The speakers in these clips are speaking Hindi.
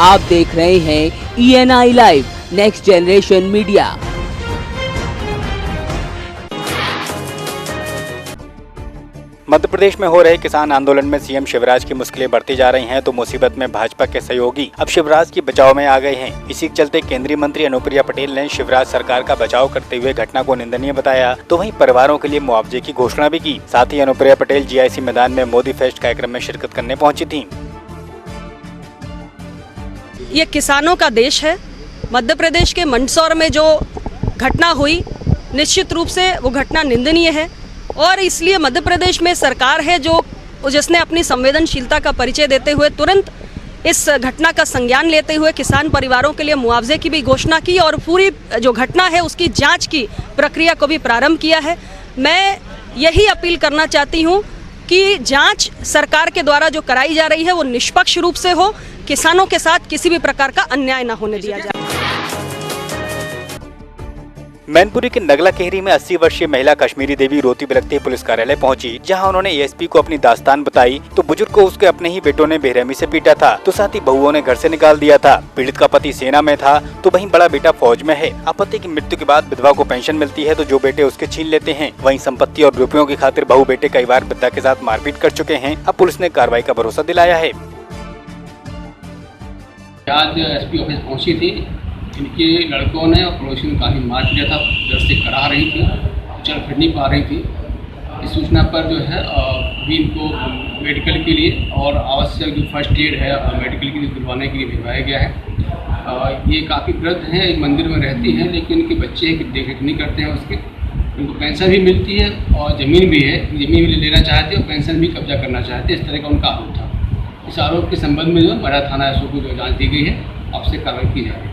आप देख रहे हैं ENI live next generation media. Madhya Pradesh में हो रहे किसान आंदोलन में सीएम शिवराज की मुश्किलें बढ़ती जा रही हैं, तो मुसीबत में भाजपा के सहयोगी अब शिवराज की बचाव में आ गए हैं। इसी के चलते केंद्रीय मंत्री अनुप्रिया पटेल ने शिवराज सरकार का बचाव करते हुए घटना को निंदनीय बताया, तो वहीं परिवारों के लिए मुआवजे की घोषणा भी की। साथ ही अनुप्रिया पटेल GIC मैदान में मोदी फेस्ट कार्यक्रम में शिरकत करने पहुंची थी। ये किसानों का देश है। मध्य प्रदेश के मंदसौर में जो घटना हुई, निश्चित रूप से वो घटना निंदनीय है और इसलिए मध्य प्रदेश में सरकार है जिसने अपनी संवेदनशीलता का परिचय देते हुए तुरंत इस घटना का संज्ञान लेते हुए किसान परिवारों के लिए मुआवजे की भी घोषणा की और पूरी जो घटना है उसकी जांच की प्रक्रिया को भी प्रारंभ किया है। मैं यही अपील करना चाहती हूँ कि जांच सरकार के द्वारा जो कराई जा रही है वो निष्पक्ष रूप से हो, किसानों के साथ किसी भी प्रकार का अन्याय न होने दिया जाए। मैनपुरी के नगला केहरी में 80 वर्षीय महिला कश्मीरी देवी रोती बिलखती पुलिस कार्यालय पहुंची, जहां उन्होंने ASP को अपनी दास्तान बताई। तो बुजुर्ग को उसके अपने ही बेटों ने बेरहमी से पीटा था, तो साथ ही बहुओं ने घर से निकाल दिया था। पीड़ित का पति सेना में था, तो वहीं बड़ा बेटा फौज में है। अब पति की मृत्यु के बाद विधवा को पेंशन मिलती है, तो जो बेटे उसके छीन लेते हैं। वहीं संपत्ति और रुपयों की खातिर बहू बेटे कई बार वृद्धा के साथ मारपीट कर चुके हैं। अब पुलिस ने कार्रवाई का भरोसा दिलाया है। आज SP ऑफिस पहुंची थी। इनके लड़कों ने और पड़ोसी ने काफ़ी मार दिया था, डर से करा रही थी, चल फिर नहीं पा रही थी। इस सूचना पर जो है अभी इनको मेडिकल के लिए और आवश्यक जो फर्स्ट एड है मेडिकल के लिए दिलवाने के लिए भिजवाया गया है। ये काफ़ी वृद्ध हैं, एक मंदिर में रहती हैं, लेकिन इनके बच्चे देख रेख नहीं करते हैं उसके। इनको पेंशन भी मिलती है और ज़मीन भी है, ज़मीन भी लेना चाहते हैं और पेंशन भी कब्जा करना चाहते हैं। इस तरह का उनका आरोप था। इस आरोप के संबंध में जो मरा थाना SO को जो जाँच दी गई है, आपसे कार्रवाई की जा रही है।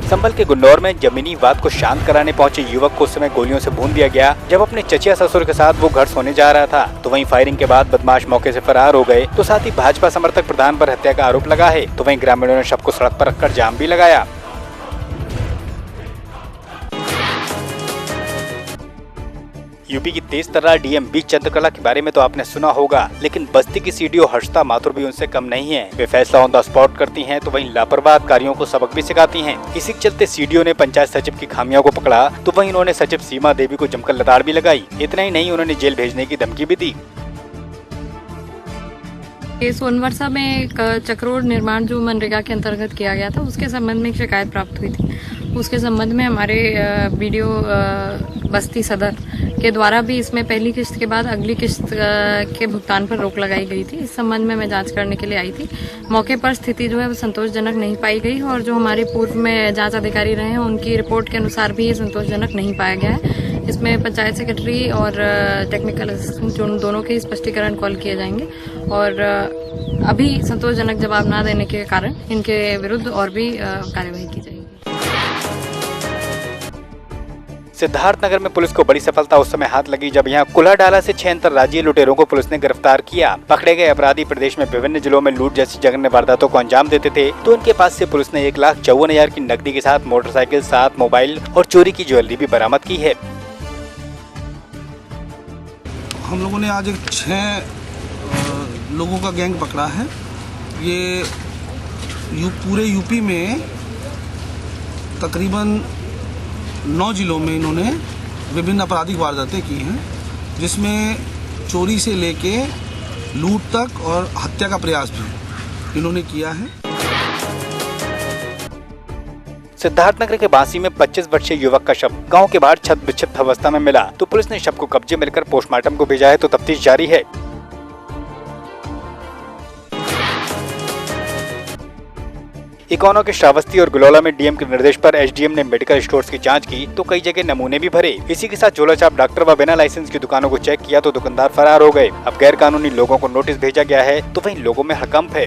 संभल के गुन्नौर में जमीनी विवाद को शांत कराने पहुंचे युवक को उस समय गोलियों से भून दिया गया, जब अपने चचिया ससुर के साथ वो घर सोने जा रहा था। तो वहीं फायरिंग के बाद बदमाश मौके से फरार हो गए। तो साथ ही भाजपा समर्थक प्रधान पर हत्या का आरोप लगा है। तो वहीं ग्रामीणों ने शव को सड़क पर रखकर जाम भी लगाया। यूपी की तेज तर्रार DM बी चंद्रकला के बारे में तो आपने सुना होगा, लेकिन बस्ती की CDO हर्षिता माथुर भी उनसे कम नहीं है। वे फैसला ऑन द स्पॉट करती हैं, तो वहीं लापरवाह अधिकारियों को सबक भी सिखाती हैं। इसी के चलते CDO ने पंचायत सचिव की खामियों को पकड़ा, तो वहीं उन्होंने सचिव सीमा देवी को जमकर लताड़ भी लगाई। इतना ही नहीं, उन्होंने जेल भेजने की धमकी भी दी। सोनवर्षा में एक चक्रोड निर्माण जो मनरेगा के अंतर्गत किया गया था, उसके संबंध में एक शिकायत प्राप्त हुई थी। उसके संबंध में हमारे BDO बस्ती सदर के द्वारा भी इसमें पहली किस्त के बाद अगली किस्त के भुगतान पर रोक लगाई गई थी। इस संबंध में मैं जांच करने के लिए आई थी। मौके पर स्थिति जो है वो संतोषजनक नहीं पाई गई और जो हमारे पूर्व में जांच अधिकारी रहे हैं उनकी रिपोर्ट के अनुसार भी ये संतोषजनक नहीं पाया गया है। इसमें पंचायत सेक्रेटरी और टेक्निकल असिस्टेंट दोनों के स्पष्टीकरण कॉल किए जाएंगे और अभी संतोषजनक जवाब न देने के कारण इनके विरुद्ध और भी कार्यवाही की जाएगी। सिद्धार्थनगर में पुलिस को बड़ी सफलता उस समय हाथ लगी जब यहाँ कुल्हाडाला से 6 अंतर्राज्यीय लुटेरों को पुलिस ने गिरफ्तार किया। पकड़े गए अपराधी प्रदेश में विभिन्न जिलों में लूट जैसी जघन्य वारदातों को अंजाम देते थे। तो उनके पास से पुलिस ने 1,54,000 की नकदी के साथ मोटरसाइकिल, 7 मोबाइल और चोरी की ज्वेलरी भी बरामद की है। हम लोगों ने आज 6 लोगों का गैंग पकड़ा है। ये पूरे यूपी में तकरीबन 9 जिलों में इन्होंने विभिन्न आपराधिक वारदातें की हैं, जिसमें चोरी से लेके लूट तक और हत्या का प्रयास भी इन्होंने किया है। सिद्धार्थनगर के बांसी में 25 वर्षीय युवक का शव गांव के बाहर छत बिछत अवस्था में मिला, तो पुलिस ने शव को कब्जे में लेकर पोस्टमार्टम को भेजा है, तो तफ्तीश जारी है। इकोनो के श्रावस्ती और गुलौला में DM के निर्देश पर SDM ने मेडिकल स्टोर्स की जांच की, तो कई जगह नमूने भी भरे। इसी के साथ झोलाछाप डॉक्टर व बिना लाइसेंस की दुकानों को चेक किया, तो दुकानदार फरार हो गए। अब गैर कानूनी लोगों को नोटिस भेजा गया है, तो वहीं लोगों में हड़कंप है।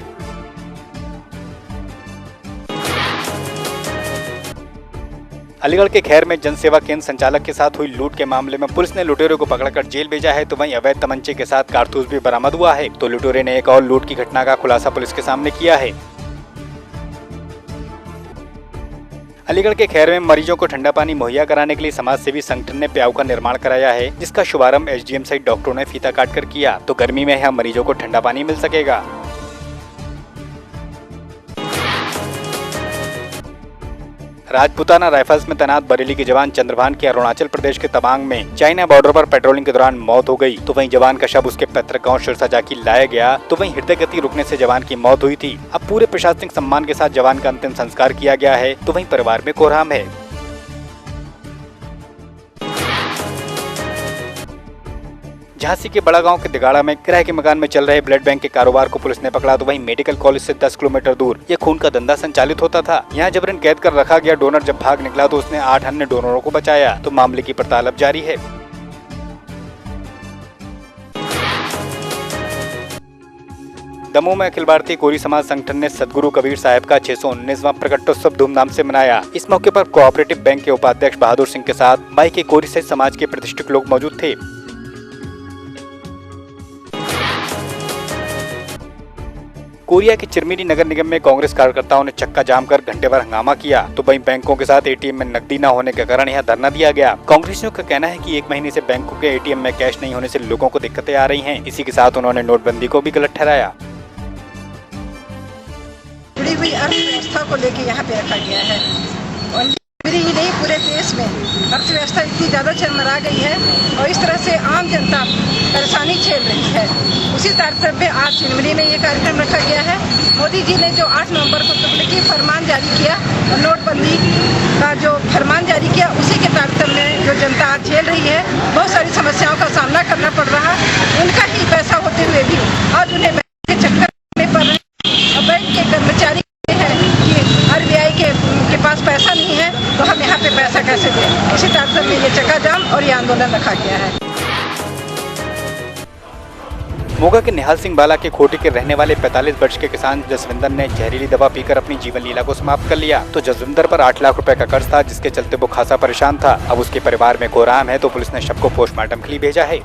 अलीगढ़ के खैर में जन सेवा केंद्र संचालक के साथ हुई लूट के मामले में पुलिस ने लुटेरों को पकड़कर जेल भेजा है, तो वहीं अवैध तमंचे के साथ कारतूस भी बरामद हुआ है। तो लुटेरे ने एक और लूट की घटना का खुलासा पुलिस के सामने किया है। अलीगढ़ के खैर में मरीजों को ठंडा पानी मुहैया कराने के लिए समाज सेवी संगठन ने प्याऊ का निर्माण कराया है, जिसका शुभारंभ SDM सहित डॉक्टरों ने फीता काटकर किया। तो गर्मी में यहाँ मरीजों को ठंडा पानी मिल सकेगा। राजपूताना राइफल्स में तैनात बरेली के जवान चंद्रभान की अरुणाचल प्रदेश के तवांग में चाइना बॉर्डर पर पेट्रोलिंग के दौरान मौत हो गई। तो वहीं जवान का शव उसके पैतृक गांव सिरसा जाकर लाया गया। तो वहीं हृदय गति रुकने से जवान की मौत हुई थी। अब पूरे प्रशासनिक सम्मान के साथ जवान का अंतिम संस्कार किया गया है। तो वहीं परिवार में कोहराम है। झांसी के बड़ा गांव के दिगाड़ा में किराए के मकान में चल रहे ब्लड बैंक के कारोबार को पुलिस ने पकड़ा। तो वहीं मेडिकल कॉलेज से 10 किलोमीटर दूर ये खून का धंधा संचालित होता था। यहां जबरन कैद कर रखा गया डोनर जब भाग निकला तो उसने 8 अन्य डोनरों को बचाया। तो मामले की पड़ताल अब जारी है। दमोह में अखिल भारतीय कोरी समाज संगठन ने सदगुरु कबीर साहब का 619वां प्रकटोत्सव धूमधाम से मनाया। इस मौके पर कोऑपरेटिव बैंक के उपाध्यक्ष बहादुर सिंह के साथ बाई के कोरी सहित समाज के प्रतिष्ठित लोग मौजूद थे। कोरिया के चिरमिरी नगर निगम में कांग्रेस कार्यकर्ताओं ने चक्का जाम कर घंटे भर हंगामा किया। तो वहीं बैंकों के साथ एटीएम में नकदी न होने के कारण यहां धरना दिया गया। कांग्रेसियों का कहना है कि 1 महीने से बैंकों के एटीएम में कैश नहीं होने से लोगों को दिक्कतें आ रही हैं। इसी के साथ उन्होंने नोटबंदी को भी गलत ठहराया। जुड़ी हुई अर्थव्यवस्था को लेकर यहाँ पे रखा गया है और मेरी ही नहीं पूरे देश में अर्थव्यवस्था इतनी ज़्यादा चरमरा गई है और इस तरह से आम जनता परेशानी झेल रही है। उसी तारतम्य में आज चिरमिरी में ये कार्यक्रम रखा गया है। मोदी जी ने जो 8 नवंबर को तब्लीगी फरमान जारी किया और नोटबंदी का जो फरमान जारी किया, उसी के तारतम्य में जो जनता आज झेल रही है, बहुत सारी समस्याओं का सामना करना पड़ रहा है। उनका ही पैसा होते हुए भी आज उन्हें बैंक के चक्कर में पड़ रहे हैं और बैंक के कर्मचारी RBI के पास पैसा नहीं है तो हम यहाँ पे पैसा कैसे दें। इसी तारतम्य में ये चक्का जाम और ये आंदोलन रखा गया है। मोगा के निहाल सिंह बाला के खोटी के रहने वाले 45 वर्ष के किसान जसविंदर ने जहरीली दवा पीकर अपनी जीवन लीला को समाप्त कर लिया। तो जसविंदर पर 8 लाख रुपए का कर्ज था, जिसके चलते वो खासा परेशान था। अब उसके परिवार में कोहराम है। तो पुलिस ने शव को पोस्टमार्टम के लिए भेजा है।